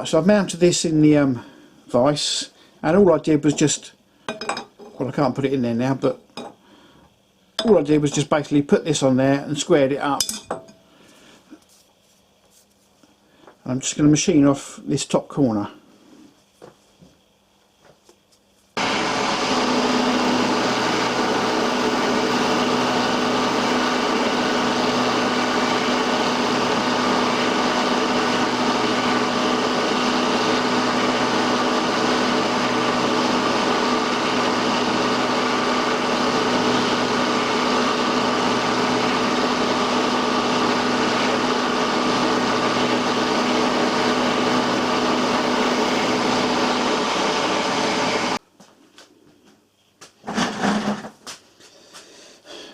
Right, so I've mounted this in the vise, and all I did was just, well, I can't put it in there now, but all I did was just basically put this on there and squared it up. I'm just going to machine off this top corner.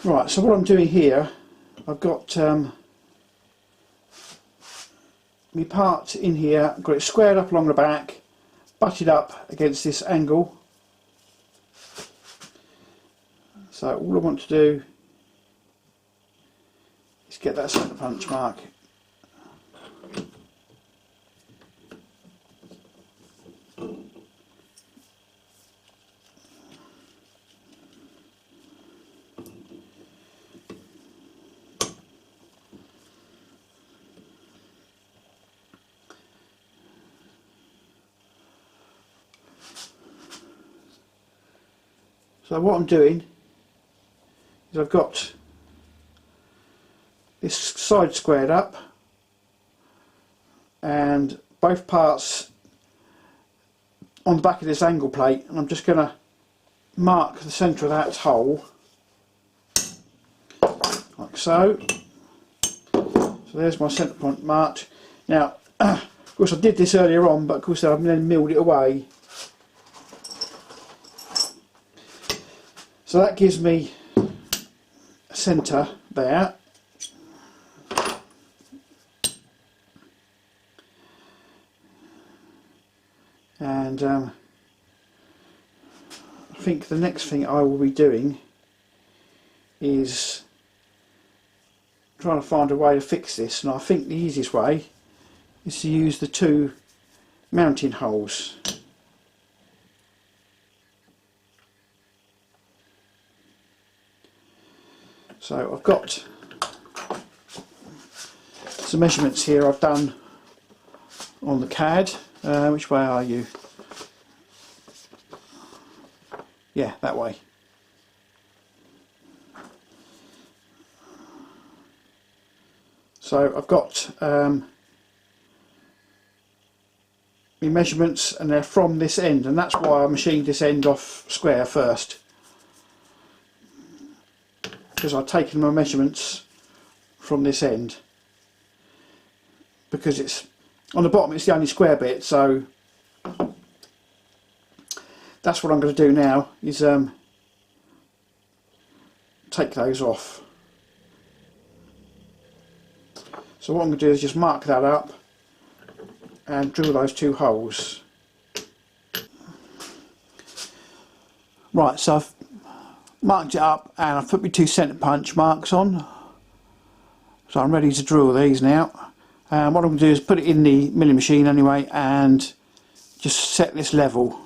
Right, so what I'm doing here, I've got my part in here, I've got it squared up along the back, butted up against this angle. So all I want to do is get that centre punch mark. So what I'm doing is I've got this side squared up and both parts on the back of this angle plate, and I'm just going to mark the centre of that hole like so. So there's my centre point marked. Now of course I did this earlier on, but of course I've then milled it away. So that gives me a centre there. And I think the next thing I will be doing is trying to find a way to fix this, and I think the easiest way is to use the two mounting holes. So I've got some measurements here I've done on the CAD. Which way are you? Yeah, that way. So I've got my measurements, and they're from this end, and that's why I machined this end off square first, because I've taken my measurements from this end, because it's on the bottom, it's the only square bit. So that's what I'm going to do now, is take those off. So what I'm going to do is just mark that up and drill those two holes. Right, so I've marked it up and I've put my two centre punch marks on, so I'm ready to drill these now. And what I'm going to do is put it in the milling machine anyway and just set this level.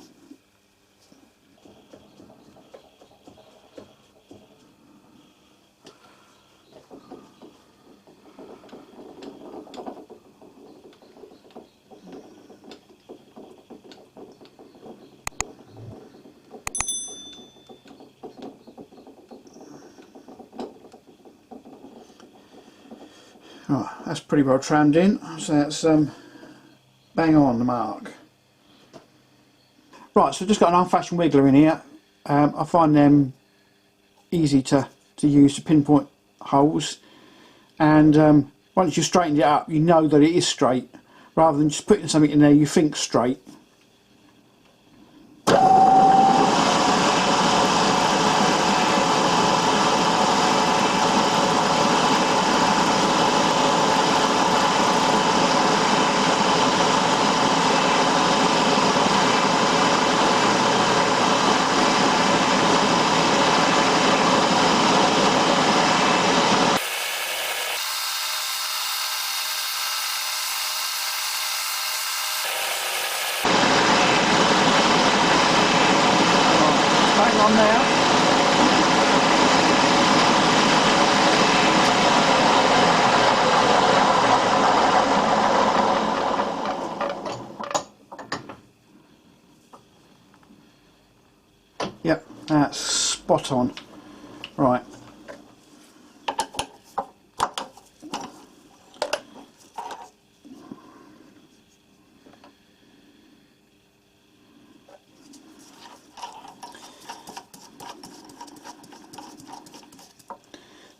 Right, that's pretty well trammed in, so that's bang on the mark. Right, so I've just got an old-fashioned wiggler in here. I find them easy to use to pinpoint holes, and once you've straightened it up, you know that it is straight, rather than just putting something in there you think straight. on now. Yep, that's spot on. Right.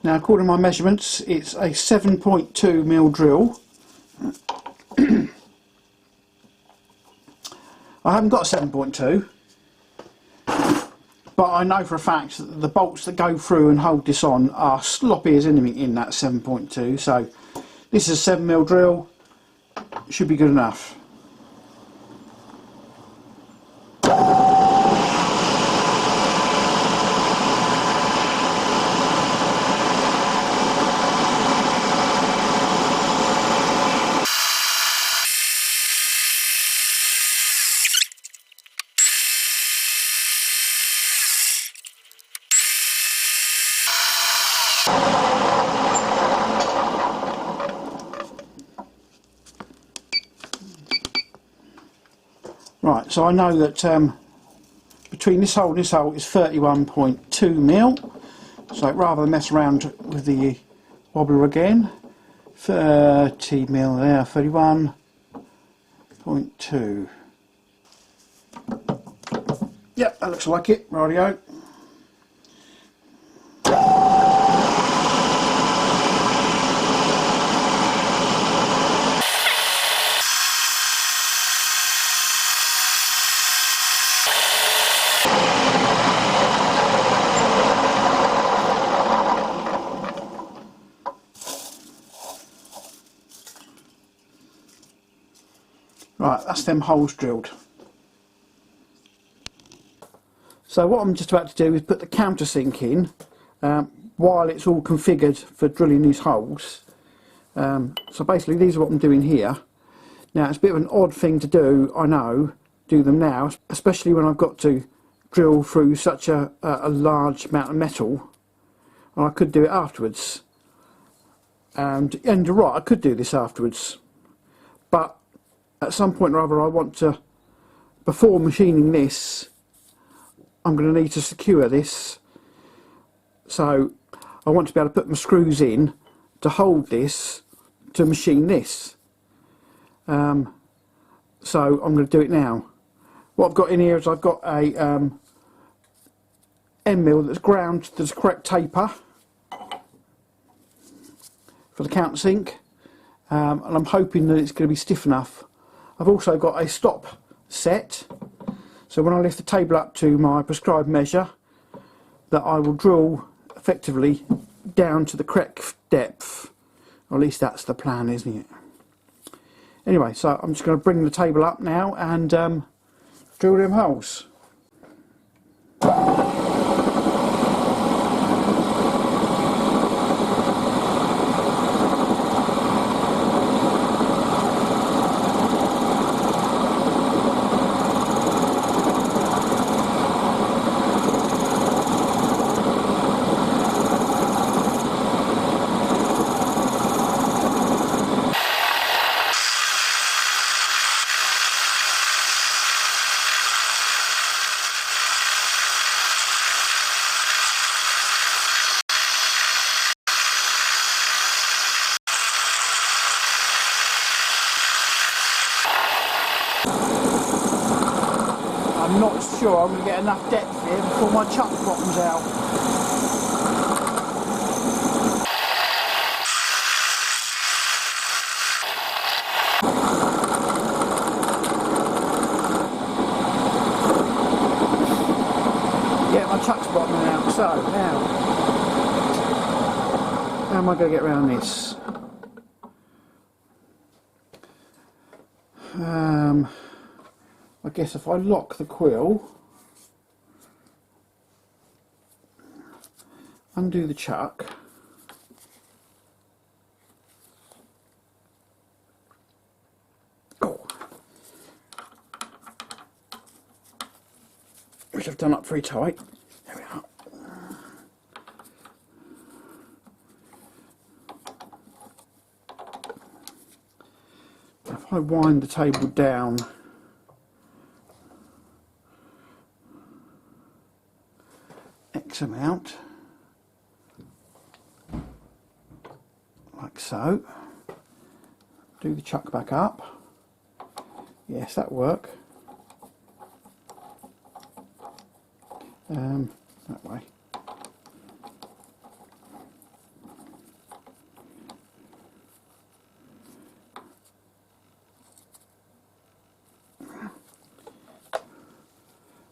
Now, according to my measurements, it's a 7.2mm drill. I haven't got a 7.2, but I know for a fact that the bolts that go through and hold this on are sloppy as anything in that 7.2. So this is a 7mm drill, should be good enough. Right, so I know that between this hole and this hole is 31.2mm, so rather than mess around with the wobbler again, 30mm there, 31.2. Yep, that looks like it, rightio. Right, that's them holes drilled. So what I'm just about to do is put the countersink in while it's all configured for drilling these holes. So basically these are what I'm doing here. Now it's a bit of an odd thing to do, I know, do them now, especially when I've got to drill through such a large amount of metal. And I could do it afterwards. And you're right, I could do this afterwards. But at some point or other I want to, before machining this, I'm going to need to secure this. So I want to be able to put my screws in to hold this to machine this. So I'm going to do it now. What I've got in here is I've got a end mill that's ground to the correct taper for the countersink, and I'm hoping that it's going to be stiff enough. I've also got a stop set, so when I lift the table up to my prescribed measure, that I will drill effectively down to the correct depth, or at least that's the plan, isn't it? Anyway, so I'm just going to bring the table up now and drill them holes. I'm not sure I'm going to get enough depth here before my chuck bottoms out. Yeah, my chuck's bottoming out. So now, how am I going to get around this? I guess if I lock the quill, undo the chuck, which I've done up pretty tight, if I wind the table down, X amount, like so, do the chuck back up, yes, that'll work, that way.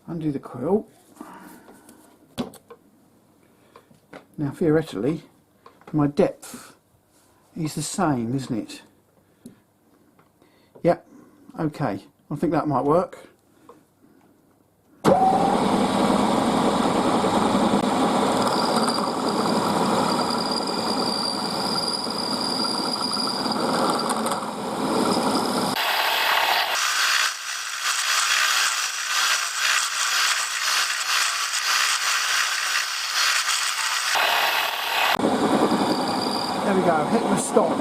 Undo the quilt. Now theoretically my depth is the same, isn't it? Yep, okay, I think that might work. There we go, hit the stop.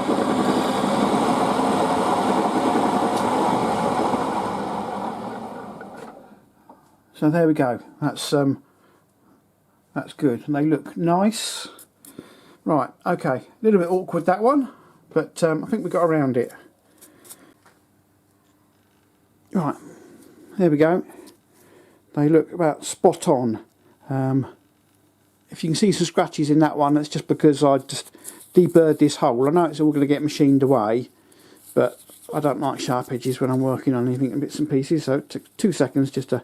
So there we go, that's good, and they look nice. Right, okay, a little bit awkward that one, but I think we got around it. Right, there we go. They look about spot on. If you can see some scratches in that one, that's just because I just deburred this hole. I know it's all going to get machined away, but I don't like sharp edges when I'm working on anything in bits and pieces, so it took 2 seconds just to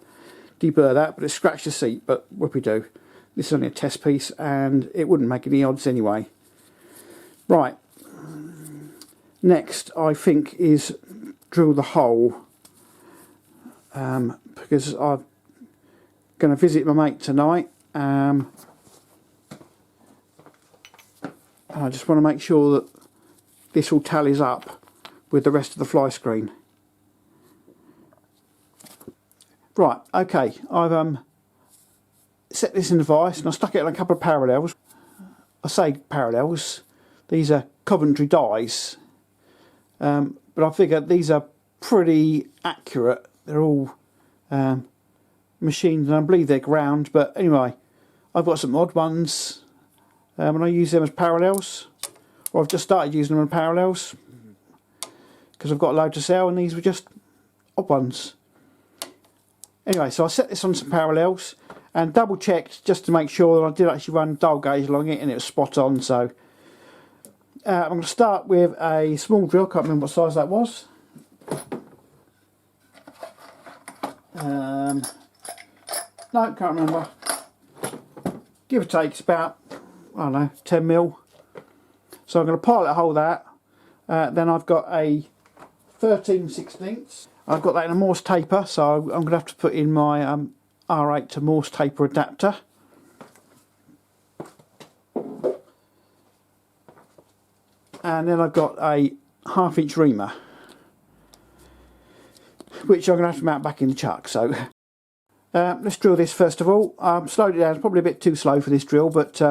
deburr that, but it scratched the seat, but whoopie-doo. This is only a test piece and it wouldn't make any odds anyway. Right, next I think is drill the hole, because I'm going to visit my mate tonight. I just want to make sure that this all tallies up with the rest of the fly screen. Right, okay, I've set this in the vise and I stuck it on a couple of parallels. I say parallels, these are Coventry dies, but I figure these are pretty accurate. They're all machined and I believe they're ground, but anyway, I've got some odd ones. And I use them as parallels, or I've just started using them as parallels because I've got a load to sell and these were just odd ones. Anyway, so I set this on some parallels and double checked just to make sure that I did actually run dial gauge along it and it was spot on. So I'm going to start with a small drill, can't remember what size that was. No, can't remember. Give or take, it's about, I don't know, 10 mil. So I'm going to pilot hole that. Then I've got a 13/16. I've got that in a Morse taper, so I'm going to have to put in my R8 to Morse taper adapter. And then I've got a 1/2 inch reamer, which I'm going to have to mount back in the chuck. So let's drill this first of all. Slowed it down, it's probably a bit too slow for this drill, but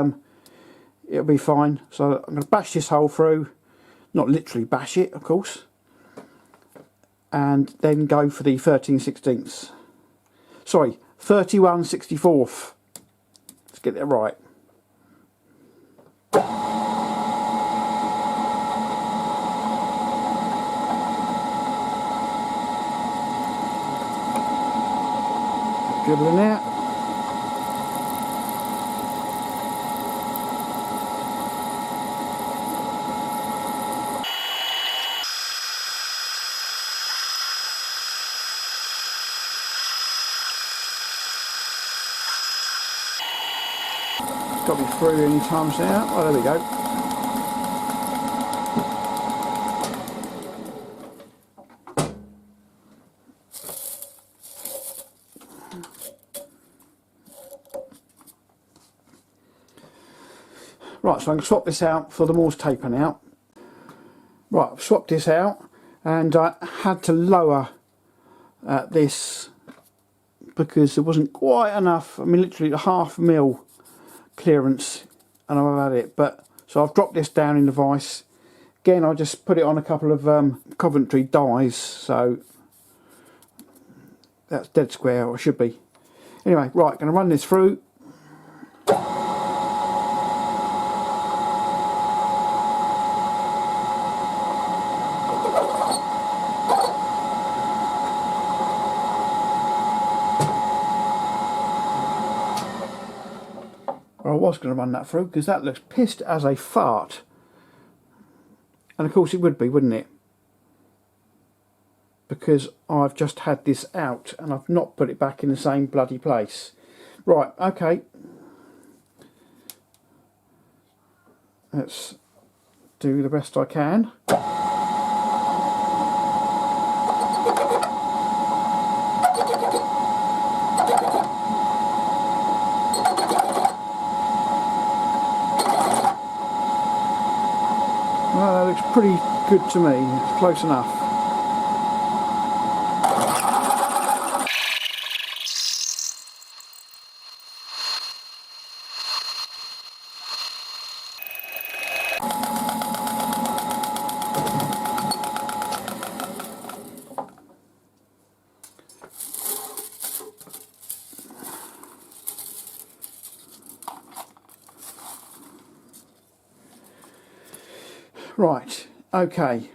it'll be fine. So I'm going to bash this hole through, not literally bash it, of course, and then go for the 13/16. Sorry, 31/64. Let's get that right. Dribbling out. Got me through any times now. Oh, there we go. Right, so I'm going to swap this out for the Morse taper now. Right, I've swapped this out and I had to lower this because there wasn't quite enough, I mean literally a 1/2 mil clearance and I've had it, but so I've dropped this down in the vise Again, I just put it on a couple of Coventry dies, so that's dead square, or should be. Anyway, right, going to run this through. I was going to run that through because that looks pissed as a fart, and of course it would be, wouldn't it, because I've just had this out and I've not put it back in the same bloody place. Right, okay, let's do the best I can. Well, that looks pretty good to me. It's close enough. Right, okay,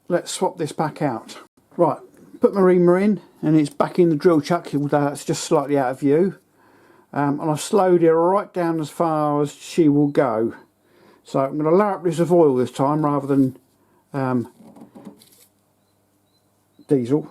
let's swap this back out. Right, put my reamer in and it's back in the drill chuck, although it's just slightly out of view, and I've slowed it right down as far as she will go. So I'm going to lower up this of oil this time rather than diesel.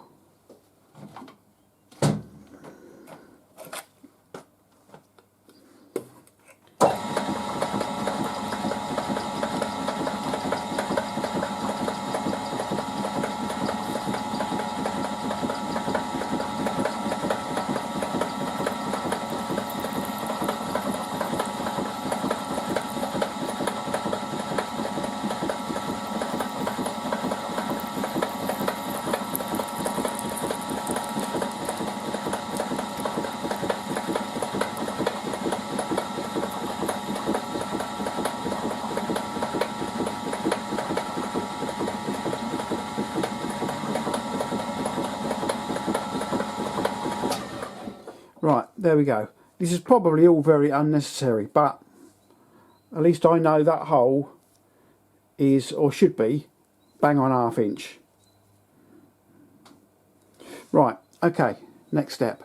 Right, there we go. This is probably all very unnecessary, but at least I know that hole is, or should be, bang on ½ inch. Right, okay, next step.